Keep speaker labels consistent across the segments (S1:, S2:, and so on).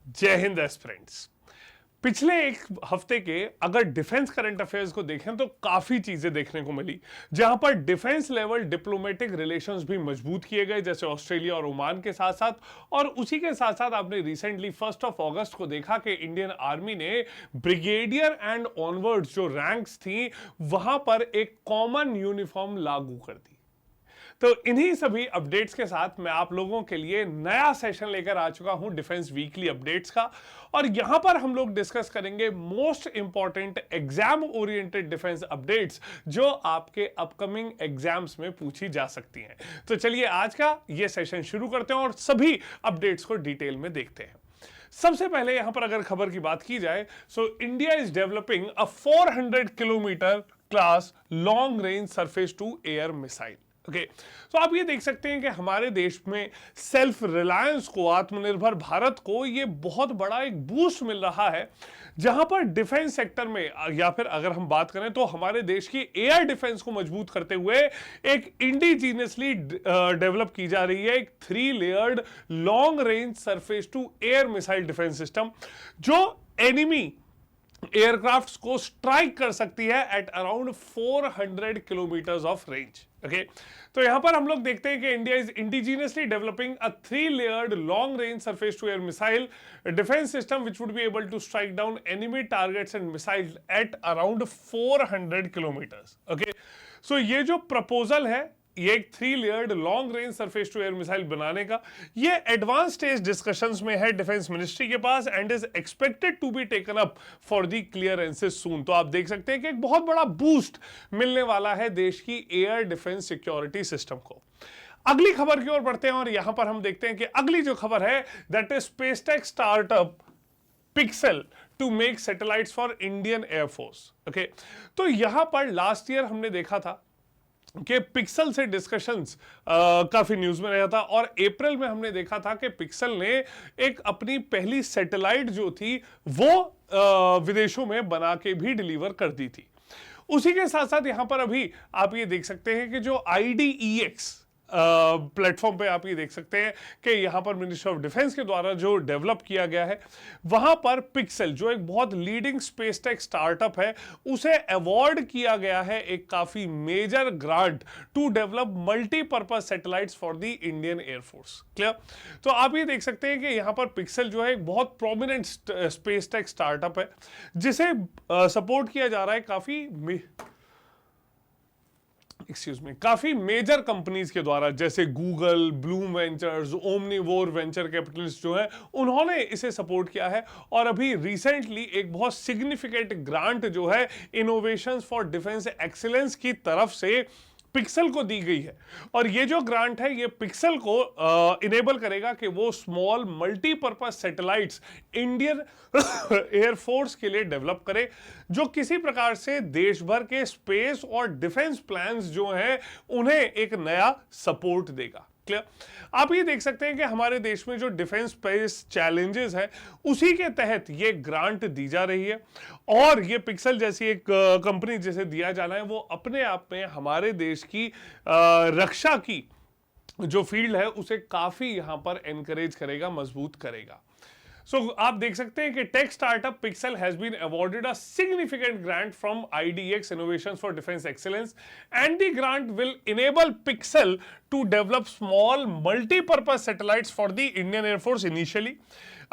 S1: जय हिंद एस्पिरेंट्स। पिछले एक हफ्ते के अगर डिफेंस करंट अफेयर्स को देखें तो काफी चीजें देखने को मिली, जहां पर डिफेंस लेवल डिप्लोमेटिक रिलेशंस भी मजबूत किए गए, जैसे ऑस्ट्रेलिया और ओमान के साथ साथ। और उसी के साथ साथ आपने रिसेंटली 1 अगस्त को देखा कि इंडियन आर्मी ने ब्रिगेडियर एंड ऑनवर्ड्स जो रैंक्स थी वहां पर एक कॉमन यूनिफॉर्म लागू कर दी। तो इन्हीं सभी अपडेट्स के साथ मैं आप लोगों के लिए नया सेशन लेकर आ चुका हूं डिफेंस वीकली अपडेट्स का। और यहां पर हम लोग डिस्कस करेंगे most important exam oriented defence updates जो आपके अपकमिंग एग्जाम्स में पूछी जा सकती हैं। तो चलिए आज का ये सेशन शुरू करते हैं और सभी अपडेट्स को डिटेल में देखते हैं। सबसे पहले यहां पर अगर खबर की बात की जाए, so India is developing a 400 kilometre class long range surface to air missile. Okay, तो आप ये देख सकते हैं कि हमारे देश में सेल्फ रिलायंस को, आत्मनिर्भर भारत को ये बहुत बड़ा एक बूस्ट मिल रहा है, जहां पर डिफेंस सेक्टर में, या फिर अगर हम बात करें तो हमारे देश की एयर डिफेंस को मजबूत करते हुए एक इंडिजीनियसली डेवलप की जा रही है एक 3 layered long range surface to air missile defence system, जो एनिमी एयरक्राफ्ट्स को स्ट्राइक कर सकती है at around 400 kilometres of range. Okay, तो यहां पर हम लोग देखते हैं कि India is indigenously developing a 3 layered long range surface to air missile defence system which would be able to strike down enemy targets and missiles at around 400 kilometres. Okay, so ये जो प्रपोजल है, ये एक 3 layered long range surface to air missile बनाने का, ये advance stage discussions में है डिफेंस मिनिस्ट्री के पास and is expected to be taken up for the clearances soon. तो आप देख सकते हैं कि एक बहुत बड़ा बूस्ट मिलने वाला है देश की एयर डिफेंस सिक्योरिटी सिस्टम को। अगली खबर की ओर बढ़ते हैं और यहां पर हम देखते हैं कि अगली जो खबर है that is spacetech startup Pixxel to make satellites for Indian air force. Okay, तो यहां पर लास्ट ईयर हमने देखा था कि पिक्सल से डिस्कशंस काफी न्यूज में रहा था और अप्रैल में हमने देखा था कि पिक्सल ने एक अपनी पहली सैटेलाइट जो थी वो विदेशों में बना के भी डिलीवर कर दी थी। उसी के साथ साथ यहां पर अभी आप ये देख सकते हैं कि जो IDEX प्लेटफॉर्म पे आप ये देख सकते हैं कि यहां पर मिनिस्ट्री ऑफ डिफेंस के द्वारा जो डेवलप किया गया है, वहां पर पिक्सल जो एक बहुत लीडिंग स्पेस टेक स्टार्टअप है, उसे अवार्ड किया गया है एक काफी major grant to develop multipurpose satellites for the Indian air force. Clear? तो आप ये देख सकते हैं कि यहां पर पिक्सल जो है एक बहुत प्रोमिनेंट स्पेस टेक स्टार्टअप है, जिसे सपोर्ट किया जा रहा है काफी मेजर कंपनीज के द्वारा, जैसे Google, Bloom ventures, omnivore venture capitalist जो है, उन्होंने इसे सपोर्ट किया है। और अभी रिसेंटली एक बहुत सिग्निफिकेंट ग्रांट जो है इनोवेशंस फॉर डिफेंस एक्सीलेंस की तरफ से पिक्सल को दी गई है। और ये जो ग्रांट है ये पिक्सल को इनेबल करेगा कि वो small multipurpose satellites Indian air force के लिए डेवलप करे, जो किसी प्रकार से देश भर के स्पेस और डिफेंस प्लान्स जो हैं उन्हें एक नया सपोर्ट देगा। क्लियर? आप ये देख सकते हैं कि हमारे देश में जो डिफेंस स्पेस चैलेंजेस हैं उसी के तहत ये ग्रांट दी जा रही है। और ये पिक्सल जैसी एक कंपनी जिसे दिया जाना है, वो अपने आप में हमारे देश की रक्षा की जो फील्ड है उसे काफी यहां पर एनकरेज करेगा, मजबूत करेगा। सो आप देख सकते हैं कि tech startup Pixxel has been awarded a significant grant from IDEX innovations for defence excellence and the grant will enable Pixxel to develop small multipurpose satellites for the Indian air force initially.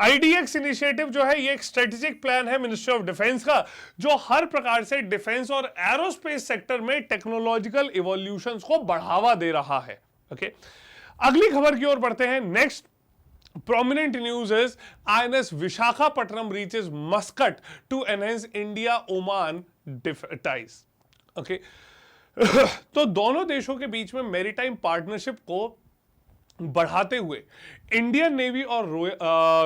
S1: IDEX initiative जो है ये एक strategic plan है ministry of defence का, जो हर प्रकार से डिफेंस और एरोस्पेस सेक्टर में टेक्नोलॉजिकल इवोल्यूशंस को बढ़ावा दे रहा है। ओके, अगली खबर की ओर बढ़ते हैं। Next prominent news is INS Visakhapatnam reaches Muscat to enhance India-Oman ties. Okay, तो दोनों देशों के बीच में मैरीटाइम पार्टनरशिप को बढ़ाते हुए इंडियन नेवी और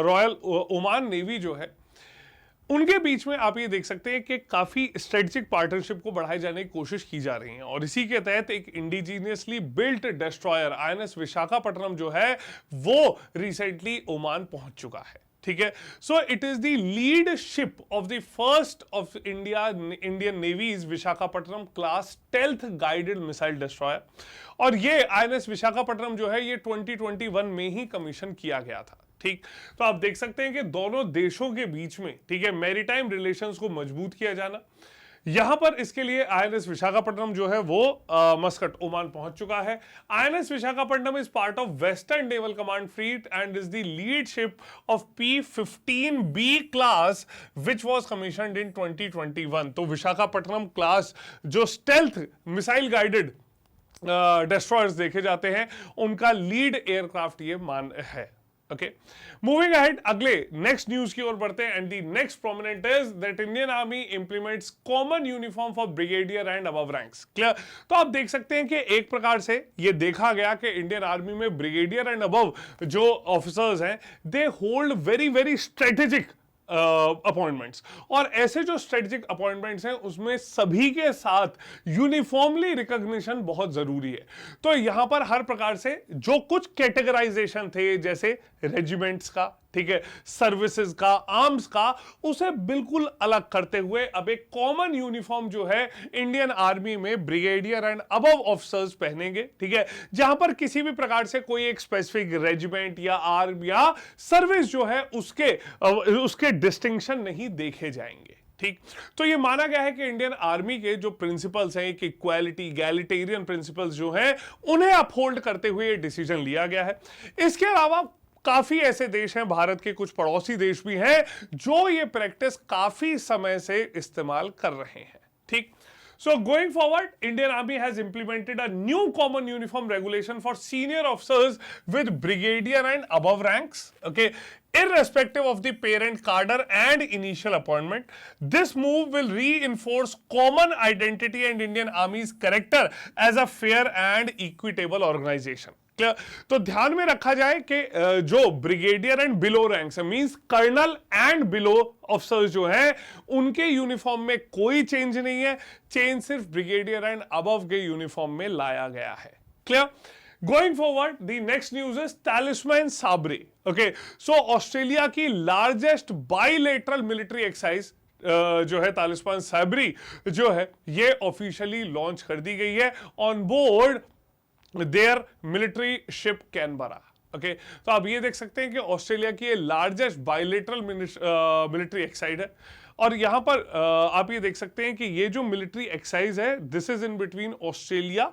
S1: रॉयल ओमान नेवी जो है उनके बीच में आप ये देख सकते हैं कि काफी स्ट्रेटेजिक पार्टनरशिप को बढ़ाए जाने की कोशिश की जा रही है। और इसी के तहत एक indigenously built destroyer INS Visakhapatnam जो है वो रिसेंटली ओमान पहुंच चुका है। ठीक है, so it is the lead ship of the first of Indian navy's Visakhapatnam class stealth guided missile destroyer. और ये INS विशाखापट्टनम जो है ये 2021 में ही कमीशन किया गया था। ठीक, तो आप देख सकते हैं कि दोनों देशों के बीच में, ठीक है, मैरीटाइम रिलेशंस को मजबूत किया जाना। यहां पर इसके लिए आईएनएस विशाखापट्टनम जो है वो मस्कट ओमान पहुंच चुका है। INS Visakhapatnam is part of western naval command fleet and is the lead ship of P-15B class which was commissioned in 2021। तो विशाखापट्टनम क्लास जो स्टेल्थ मिसाइल गाइडेड डिस्ट्रॉयर्स देखे जाते हैं, उनका लीड एयरक्राफ्ट ये मान है। ओके, मूविंग अहेड, अगले नेक्स्ट न्यूज की ओर बढ़ते हैं। And the next prominent is that Indian army implements common uniform for brigadier and above ranks. Clear, तो आप देख सकते हैं कि एक प्रकार से ये देखा गया कि इंडियन आर्मी में ब्रिगेडियर एंड अबव जो ऑफिसर्स हैं, they hold very very strategic appointments, और ऐसे जो स्ट्रेटेजिक अपॉइंटमेंट्स हैं उसमें सभी के साथ यूनिफॉर्मली रिकॉग्निशन बहुत जरूरी है। तो यहां पर हर प्रकार से जो कुछ कैटेगराइजेशन थे, जैसे रेजिमेंट्स का, ठीक है, सर्विसेज का, आर्म्स का, उसे बिल्कुल अलग करते हुए अब एक कॉमन यूनिफॉर्म जो है इंडियन आर्मी में ब्रिगेडियर एंड अबव ऑफिसर्स पहनेंगे, ठीक है, जहां पर किसी भी प्रकार से कोई एक स्पेसिफिक रेजिमेंट या आर्म या सर्विस जो है उसके डिस्टिंक्शन नहीं देखे जाएंगे। ठीक, तो ये माना गया है कि इंडियन आर्मी के जो प्रिंसिपल्स हैं, कि इक्वालिटी, इगैलिटेरियन प्रिंसिपल्स जो हैं, उन्हें अपहोल्ड करते हुए ये डिसीजन लिया गया है। इसके अलावा काफी ऐसे देश हैं, भारत के कुछ पड़ोसी देश भी हैं, जो ये प्रैक्टिस काफी समय से इस्तेमाल कर रहे हैं। ठीक, so going forward, Indian Army has implemented a new common uniform regulation for senior officers with brigadier and above ranks, okay, irrespective of the parent cadre and initial appointment. This move will reinforce common identity and Indian Army's character as a fair and equitable organization. Clear, तो ध्यान में रखा जाए कि जो brigadier and below ranks है, means colonel and below officers जो हैं, उनके यूनिफॉर्म में कोई चेंज नहीं है, चेंज सिर्फ ब्रिगेडियर एंड अबव के यूनिफॉर्म में लाया गया है। Clear, going forward, the next news is Talisman Sabre. Okay, so Australia की लार्जेस्ट बाइलेटरल मिलिट्री एक्सरसाइज जो है तालिस्मैन साबरी जो है, ये ऑफिशियली लॉन्च कर दी गई है on board their military ship Canberra. Okay, तो आप ये देख सकते हैं कि ऑस्ट्रेलिया की ये लार्जेस्ट बाइलेटरल मिलिट्री एक्सरसाइज है, और यहां पर आप ये देख सकते हैं कि ये जो मिलिट्री एक्सरसाइज है, this is in between Australia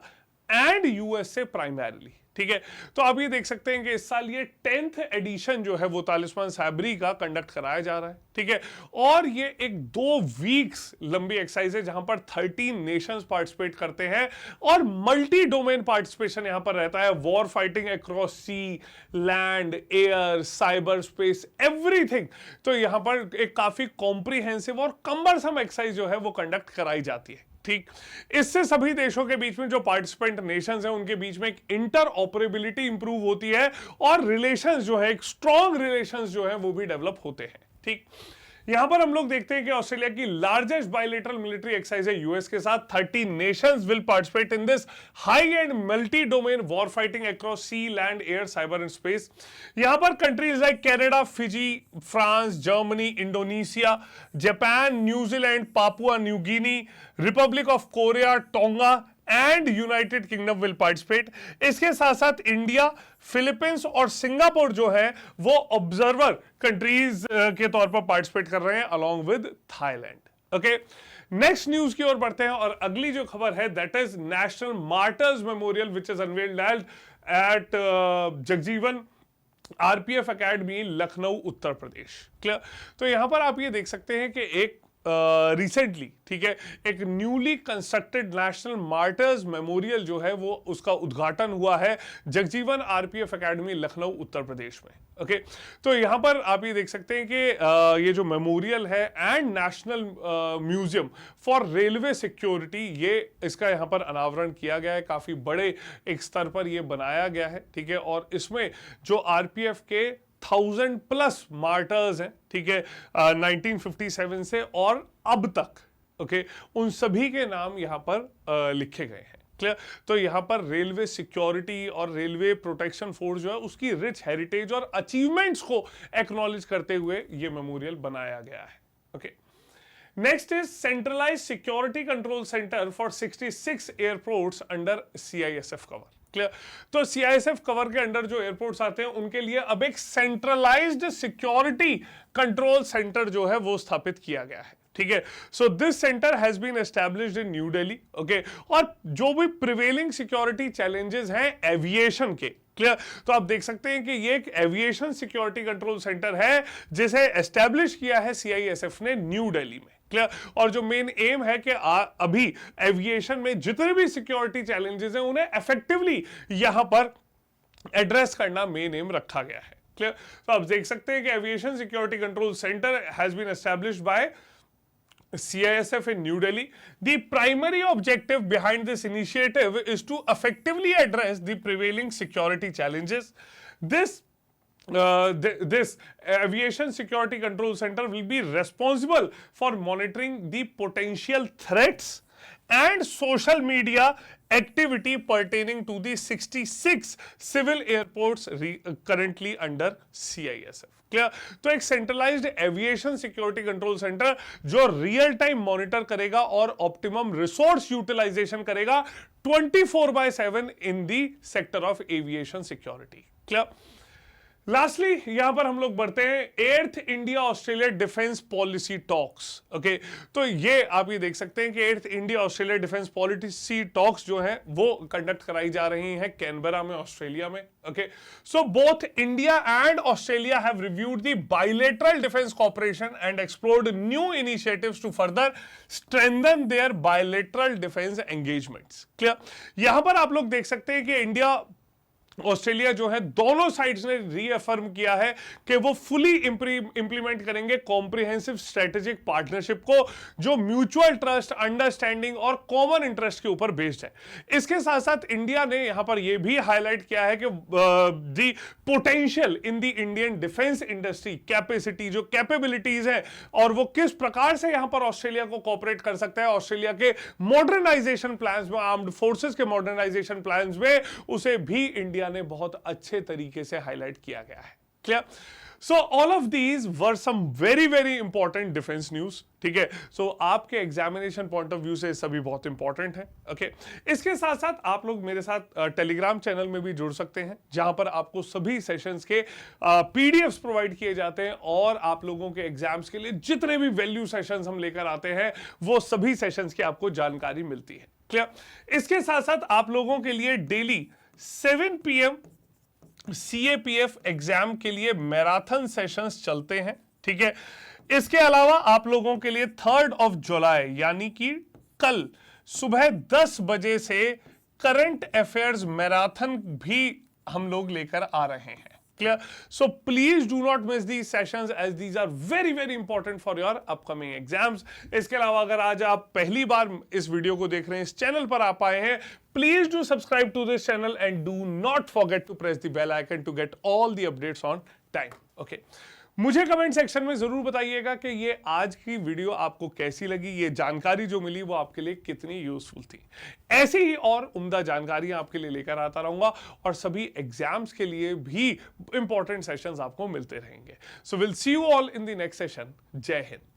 S1: and USA primarily. ठीक है, तो आप ये देख सकते हैं कि इस साल ये 10th एडिशन जो है वो तालिस्मैन साबरी का कंडक्ट कराया जा रहा है। ठीक है, और ये एक 2 वीक्स लंबी एक्सरसाइज है, जहां पर 13 नेशंस पार्टिसिपेट करते हैं, और मल्टी डोमेन पार्टिसिपेशन यहां पर रहता है। War fighting across sea, land, air, cyberspace, everything. तो यहां पर एक काफी कॉम्प्रिहेंसिव और कम्बरसम एक्सरसाइज जो है वो कंडक्ट कराई जाती है। ठीक, इससे सभी देशों के बीच में जो पार्टिसिपेंट नेशंस हैं, उनके बीच में एक इंटर ऑपरेबिलिटी इंप्रूव होती है, और रिलेशंस जो है, एक स्ट्रॉन्ग रिलेशंस जो है वो भी डेवलप होते हैं। ठीक, यहां पर हम लोग देखते हैं कि ऑस्ट्रेलिया की लार्जेस्ट बाइलेटरल मिलिट्री एक्सरसाइज है यूएस के साथ। 30 nations will participate in this high end multi domain war fighting across sea, land, air, cyber and space. यहां पर countries like Canada, Fiji, France, Germany, Indonesia, Japan, New Zealand, Papua New Guinea, Republic of Korea, Tonga and United Kingdom will participate. इसके साथ साथ India, Philippines और Singapore जो है वो observer countries के तौर पर पार्टिसिपेट कर रहे हैं, along with Thailand. Okay, next news की ओर बढ़ते हैं, और अगली जो खबर है that is national martyrs memorial which is unveiled at Jagjivan RPF academy, Lucknow, Uttar Pradesh. Clear, तो यहां पर आप ये देख सकते हैं कि एक रिसेंटली, ठीक है, एक newly constructed national martyrs memorial जो है वो उसका उद्घाटन हुआ है जगजीवन आरपीएफ एकेडमी, लखनऊ, उत्तर प्रदेश में। ओके, तो यहां पर आप ये देख सकते हैं कि ये जो मेमोरियल है and national museum for railway security, ये इसका यहां पर अनावरण किया गया है। काफी बड़े एक स्तर पर ये बनाया गया है। ठीक है, और इसमें जो आरपीएफ के 1000+ मार्टर्स हैं, ठीक है, 1957 से और अब तक, ओके, उन सभी के नाम यहां पर लिखे गए हैं। क्लियर, तो यहां पर रेलवे सिक्योरिटी और रेलवे प्रोटेक्शन फोर्स जो है उसकी रिच हेरिटेज और अचीवमेंट्स को एक्नॉलेज करते हुए ये मेमोरियल बनाया गया है। Okay, next is centralised security control centre for 66 airports under CISF cover. Clear. तो सीआईएसएफ कवर के अंडर जो एयरपोर्ट्स आते हैं उनके लिए अब एक सेंट्रलाइज्ड सिक्योरिटी कंट्रोल सेंटर जो है वो स्थापित किया गया है, ठीक है। So this centre has been established in New Delhi, okay. और जो भी प्रिवेलिंग सिक्योरिटी चैलेंजेस हैं एविएशन के, क्लियर, तो आप देख सकते हैं कि ये एक एविएशन सिक्योरिटी कंट्रोल सेंटर है जिसे एस्टैब्लिश किया है सीआईएसएफ ने न्यू दिल्ली में, क्लियर। और जो मेन एम है कि अभी एविएशन में जितने भी सिक्योरिटी चैलेंजेस हैं उन्हें इफेक्टिवली यहां पर एड्रेस करना मेन एम रखा गया है, क्लियर। तो आप देख सकते हैं कि aviation security control centre has been established by CISF in New Delhi. The primary objective behind this initiative is to effectively address the prevailing security challenges. This aviation security control center will be responsible for monitoring the potential threats and social media activity pertaining to the 66 civil airports currently under CISF. Clear. तो एक centralised aviation security control centre जो real time monitor करेगा और optimum resource utilisation करेगा 24/7 in the sector of aviation security, clear. Lastly यहां पर हम लोग बढ़ते हैं 8th India Australia defence policy talks, okay. तो ये आप ये देख सकते हैं कि 8th India Australia defence policy talks जो हैं वो कंडक्ट कराई जा रही हैं कैनबरा में, ऑस्ट्रेलिया में, okay. So both India and Australia have reviewed the bilateral defence cooperation and explored new initiatives to further strengthen their bilateral defence engagements, clear. यहां पर आप लोग देख सकते हैं कि इंडिया ऑस्ट्रेलिया जो है दोनों साइड्स ने रीअफर्म किया है कि वो फुली इंप्लीमेंट करेंगे कॉम्प्रिहेंसिव स्ट्रेटेजिक पार्टनरशिप को जो म्यूचुअल ट्रस्ट, अंडरस्टैंडिंग और कॉमन इंटरेस्ट के ऊपर बेस्ड है। इसके साथ साथ इंडिया ने यहां पर यह भी हाईलाइट किया है कि the potential in the Indian defence industry capacity, जो कैपेबिलिटीज है और वो किस प्रकार से यहां पर ऑस्ट्रेलिया को कोऑपरेट कर सकता है ऑस्ट्रेलिया के मॉडर्नाइजेशन प्लान्स में, आर्म्ड फोर्सेस के मॉडर्नाइजेशन प्लान्स में, उसे भी इंडिया ने बहुत अच्छे तरीके से हाईलाइट किया गया है, clear. So all of these were some very very important defence news, ठीक है। सो आपके एग्जामिनेशन पॉइंट ऑफ व्यू से सभी बहुत इंपॉर्टेंट है, ओके। इसके साथ साथ आप लोग मेरे साथ टेलीग्राम चैनल में भी जुड़ सकते हैं जहां पर आपको सभी सेशंस के पीडीएफ्स प्रोवाइड किए जाते हैं और आप लोगों के एग्जाम्स के लिए जितने भी वैल्यू सेशंस हम लेकर आते हैं वो सभी सेशंस की आपको जानकारी मिलती है, क्लियर। इसके साथ साथ आप लोगों के लिए डेली 7 PM CAPF एग्जाम के लिए मैराथन सेशंस चलते हैं, ठीक है। इसके अलावा आप लोगों के लिए 3 जुलाई यानी कि कल सुबह 10 बजे से करंट अफेयर्स मैराथन भी हम लोग लेकर आ रहे हैं, clear? So please do not miss these sessions as these are very very important for your upcoming exams. इसके अलावा अगर आज आप पहली बार इस वीडियो को देख रहे हैं, इस चैनल पर आप आए हैं, please do subscribe to this channel and do not forget to press the bell icon to get all the updates on time. Okay. मुझे कमेंट सेक्शन में जरूर बताइएगा कि ये आज की वीडियो आपको कैसी लगी, ये जानकारी जो मिली वो आपके लिए कितनी यूजफुल थी। ऐसी ही और उम्दा जानकारियां आपके लिए लेकर आता रहूंगा और सभी एग्जाम्स के लिए भी इंपॉर्टेंट सेशंस आपको मिलते रहेंगे। So will see you all in the next session. जय हिंद।